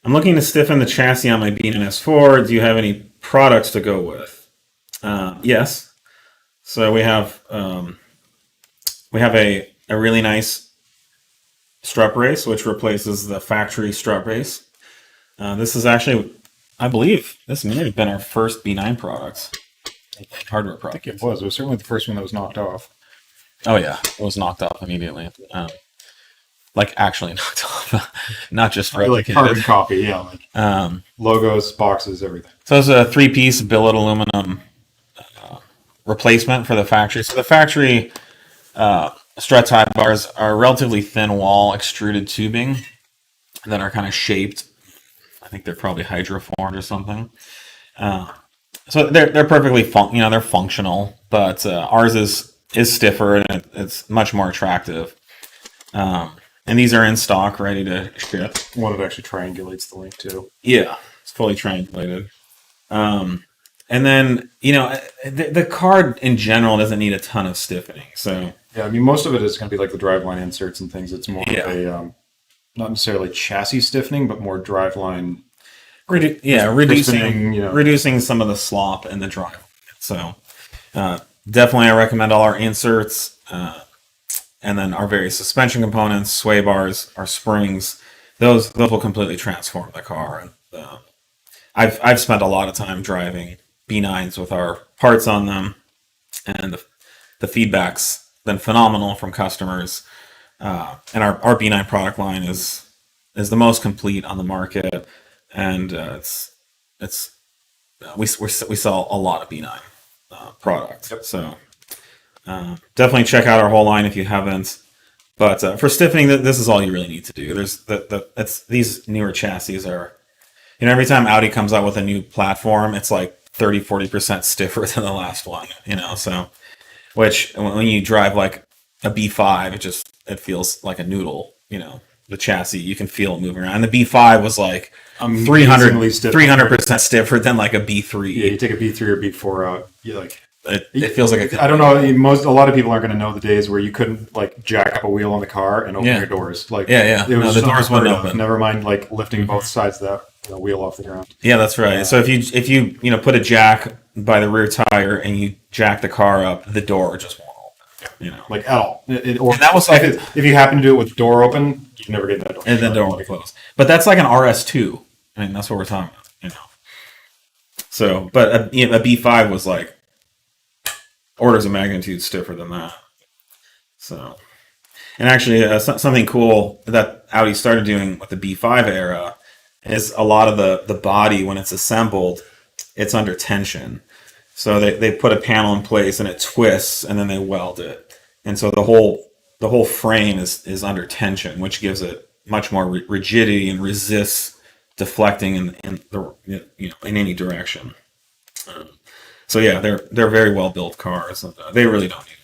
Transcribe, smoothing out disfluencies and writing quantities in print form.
I'm looking to stiffen the chassis on my B9 S4. Do you have any products to go with? Yes. So we have a really nice strut brace, which replaces the factory strut brace. This is actually, I believe, this may have been our first B9 products, hardware I product. think it was. It was certainly the first one that was knocked off. Oh yeah, it was knocked off immediately. Like actually knocked off, not just Like replicated. carbon copy, yeah. Like logos, boxes, everything. So it's a three-piece billet aluminum replacement for the factory. So the factory strut tie bars are relatively thin wall extruded tubing that are kind of shaped. I think they're probably hydroformed or something. So they're perfectly they're functional, but ours is stiffer and it's much more attractive. And these are in stock, ready to ship. One that actually triangulates the link too. Yeah, it's fully triangulated. And then, the card in general doesn't need a ton of stiffening. So yeah, I mean, most of it is going to be like the driveline inserts and things. It's more of a not necessarily chassis stiffening, but more driveline. Reducing some of the slop in the drive. So definitely, I recommend all our inserts, and then our various suspension components, sway bars, our springs. Those will completely transform the car. And I've spent a lot of time driving B9s with our parts on them, and the feedback's been phenomenal from customers. And our B9 product line is the most complete on the market, and we sell a lot of B9 products. Yep. So definitely check out our whole line if you haven't. But for stiffening, this is all you really need to do. These newer chassis are, every time Audi comes out with a new platform, it's like 30-40% stiffer than the last one. So which when you drive like a B5, it feels like a noodle. The chassis, you can feel it moving around. And the B5 was like 300% stiffer than like a B3. Yeah, you take a B3 or B4 out, you like it feels like I don't know. A lot of people aren't going to know the days where you couldn't like jack up a wheel on the car and open your doors. Like it was the doors wouldn't open. Never mind like lifting both sides of that wheel off the ground. Yeah, that's right. So if you put a jack by the rear tire and you jack the car up, the door just won't open. Like at all. Or and that was like if you happen to do it with the door open, you can never get that door. And the door will be closed. But that's like an RS2. I mean, that's what we're talking about. So, but a B5 was like orders of magnitude stiffer than that. So, and actually, something cool that Audi started doing with the B5 era is a lot of the body, when it's assembled, it's under tension. So they put a panel in place and it twists, and then they weld it, and so the whole frame is under tension, which gives it much more rigidity and resists deflecting in any direction. So yeah, they're very well built cars. And, they really don't need